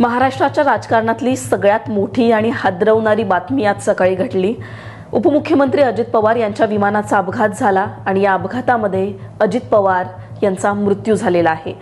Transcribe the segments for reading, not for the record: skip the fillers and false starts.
महाराष्ट्राच्या राजकारणातली सगळ्यात मोठी आणि हादरवणारी बातमी आज सकाळी घडली। उपमुख्यमंत्री अजित पवार यांच्या विमानाचा अपघात झाला आणि या अपघातामध्ये अजित पवार यांचा मृत्यू झालेला आहे।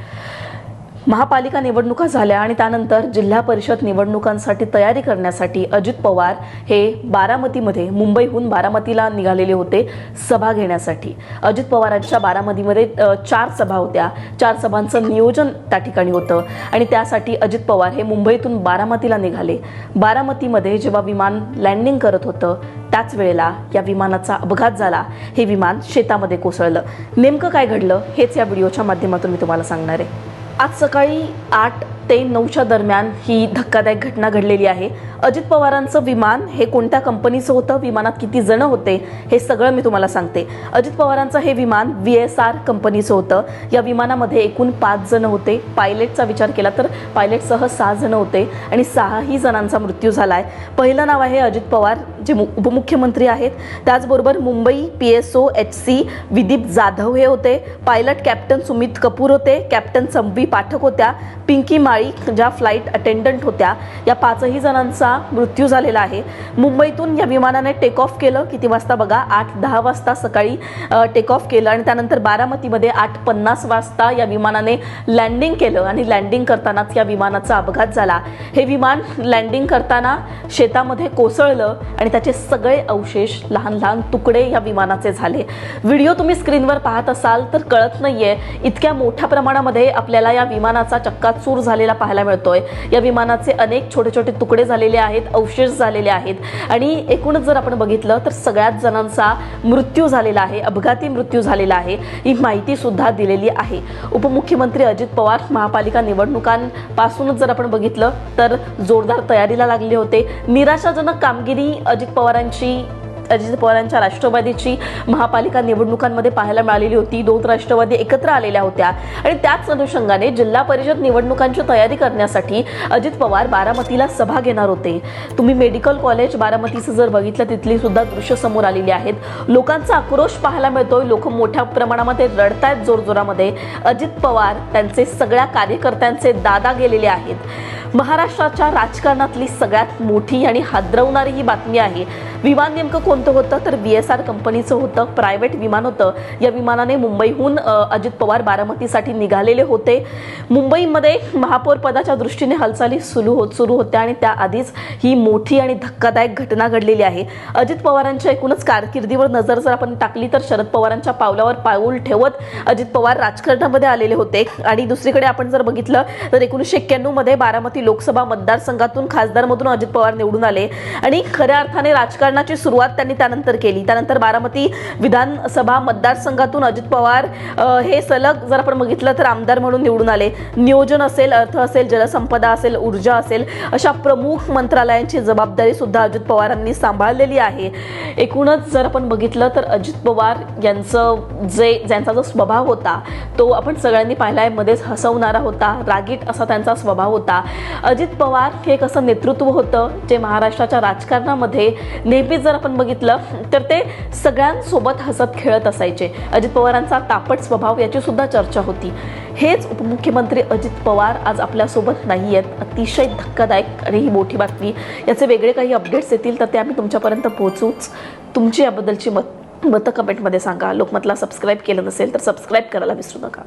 महापालिका निवडणुका झाल्या आणि त्यानंतर जिल्हा परिषद निवडणुकांसाठी तयारी करण्यासाठी अजित पवार हे बारामतीमध्ये मुंबईहून बारामतीला निघालेले होते सभा घेण्यासाठी। अजित पवारांच्या बारामतीमध्ये 4 सभा होत्या, 4 सभांचं नियोजन त्या ठिकाणी होतं आणि त्यासाठी अजित पवार हे मुंबईतून बारामतीला निघाले। बारामतीमध्ये जेव्हा विमान लँडिंग करत होतं त्याच वेळेला या विमानाचा अपघात झाला। हे विमान शेतामध्ये कोसळलं। नेमकं काय घडलं हेच या व्हिडिओच्या माध्यमातून मी तुम्हाला सांगणार आहे। आज सकाळी 8 ते 9च्या दरम्यान ही धक्कादायक घटना घडलेली आहे। अजित पवारांचं विमान हे कोणत्या कंपनीचं होतं, विमानात किती जण होते हे सगळं मी तुम्हाला सांगते। अजित पवारांचं हे विमान VSR कंपनीचं होतं। या विमानामध्ये एकूण 5 जण होते। पायलटचा विचार केला तर पायलटसह 6 जण होते आणि 6ही जणांचा मृत्यू झालाय। पहिलं नाव आहे अजित पवार जे उपमुख्यमंत्री आहेत। त्याचबरोबर मुंबई PSO HC विदीप जाधव हे होते। पायलट कॅप्टन सुमित कपूर होते। कॅप्टन संवी पाठक होत्या। पिंकी माळी ज्या फ्लाइट अटेंडंट होत्या। या 5ही जणांचा मृत्यू झालेला आहे। मुंबईतून या विमानाने टेक ऑफ केलं किती वाजता बघा, 8:10 वाजता सकाळी टेक ऑफ केलं आणि त्यानंतर बारामतीमध्ये 8:50 वाजता या विमानाने लँडिंग केलं आणि लँडिंग करतानाच या विमानाचा अपघात झाला। हे विमान लँडिंग करताना शेतामध्ये कोसळलं आणि त्याचे सगळे अवशेष लहान लहान तुकडे या विमानाचे झाले। व्हिडिओ तुम्ही स्क्रीनवर पाहत असाल तर कळत नाहीये इतक्या मोठ्या प्रमाणामध्ये आपल्याला या विमानाचा चक्काचूर झालेला पाहायला मिळतोय। या विमानाचे अनेक छोटे छोटे तुकडे झालेले आहेत, अवशेष झालेले आहेत आणि एकूणच जर आपण बघितलं तर सगळ्याच जणांचा मृत्यू झालेला आहे, अपघाती मृत्यू झालेला आहे। ही माहिती सुद्धा दिलेली आहे। उपमुख्यमंत्री अजित पवार महापालिका निवडणुकांपासूनच जर आपण बघितलं तर जोरदार तयारीला लागले होते। निराशाजनक कामगिरी अजित पवारांच्या राष्ट्रवादीची महापालिका निवडणुकांमध्ये पाहायला मिळालेली होती। 2 राष्ट्रवादी एकत्र आलेल्या होत्या आणि त्याच अनुषंगाने जिल्हा परिषद निवडणुकांची तयारी करण्यासाठी अजित पवार बारामतीला सभा घेणार होते। तुम्ही मेडिकल कॉलेज बारामतीचं जर बघितलं तिथली सुद्धा दृश्य समोर आलेली आहेत। लोकांचा आक्रोश पाहायला मिळतोय, लोक मोठ्या प्रमाणामध्ये रडतायत जोरजोरामध्ये। अजित पवार त्यांचे सगळ्या कार्यकर्त्यांचे दादा गेलेले आहेत। महाराष्ट्राच्या राजकारणातली सगळ्यात मोठी आणि हादरवणारी ही बातमी आहे। विमान नेमकं कोणतं होतं तर VSR कंपनीचं होतं, प्रायव्हेट विमान होतं। या विमानाने मुंबईहून अजित पवार बारामतीसाठी निघालेले होते। मुंबईमध्ये महापौर पदाच्या दृष्टीने हालचाली सुरू होत्या आणि त्याआधीच ही मोठी आणि धक्कादायक घटना घडलेली आहे। अजित पवारांच्या एकूणच कारकिर्दीवर नजर जर आपण टाकली तर शरद पवारांच्या पावलावर पाऊल ठेवत अजित पवार राजकारणामध्ये आलेले होते आणि दुसरीकडे आपण जर बघितलं तर 1991 मध्ये बारामती लोकसभा मतदारसंघातून खासदारमधून अजित पवार निवडून आले आणि खऱ्या अर्थाने राजकारणाची सुरुवात त्यांनी त्यानंतर केली। त्यानंतर बारामती विधानसभा मतदारसंघातून अजित पवार हे सलग जर आपण बघितलं तर आमदार म्हणून निवडून आले। नियोजन असेल, अर्थ असेल, जलसंपदा असेल, ऊर्जा असेल, अशा प्रमुख मंत्रालयांची जबाबदारी सुद्धा अजित पवारांनी सांभाळलेली आहे। एकूणच जर आपण बघितलं तर अजित पवार ज्यांचा जो स्वभाव होता तो आपण सगळ्यांनी पाहिलाय, मध्येच हसवणारा होता, रागीट असा त्यांचा स्वभाव होता। अजित पवार हे एक असं नेतृत्व होतं जे महाराष्ट्राच्या राजकारणामध्ये नेहमीच जर आपण बघितलं तर ते सगळ्यांसोबत हसत खेळत असायचे। अजित पवारांचा तापट स्वभाव याची सुद्धा चर्चा होती। हेच उपमुख्यमंत्री अजित पवार आज आपल्यासोबत नाही आहेत। अतिशय धक्कादायक आणि ही मोठी बातमी। याचे वेगळे काही अपडेट्स येतील तर ते आम्ही तुमच्यापर्यंत पोहोचूच। तुमची याबद्दलची मतं कमेंटमध्ये सांगा। लोकमतला सबस्क्राईब केलं नसेल तर सबस्क्राईब करायला विसरू नका।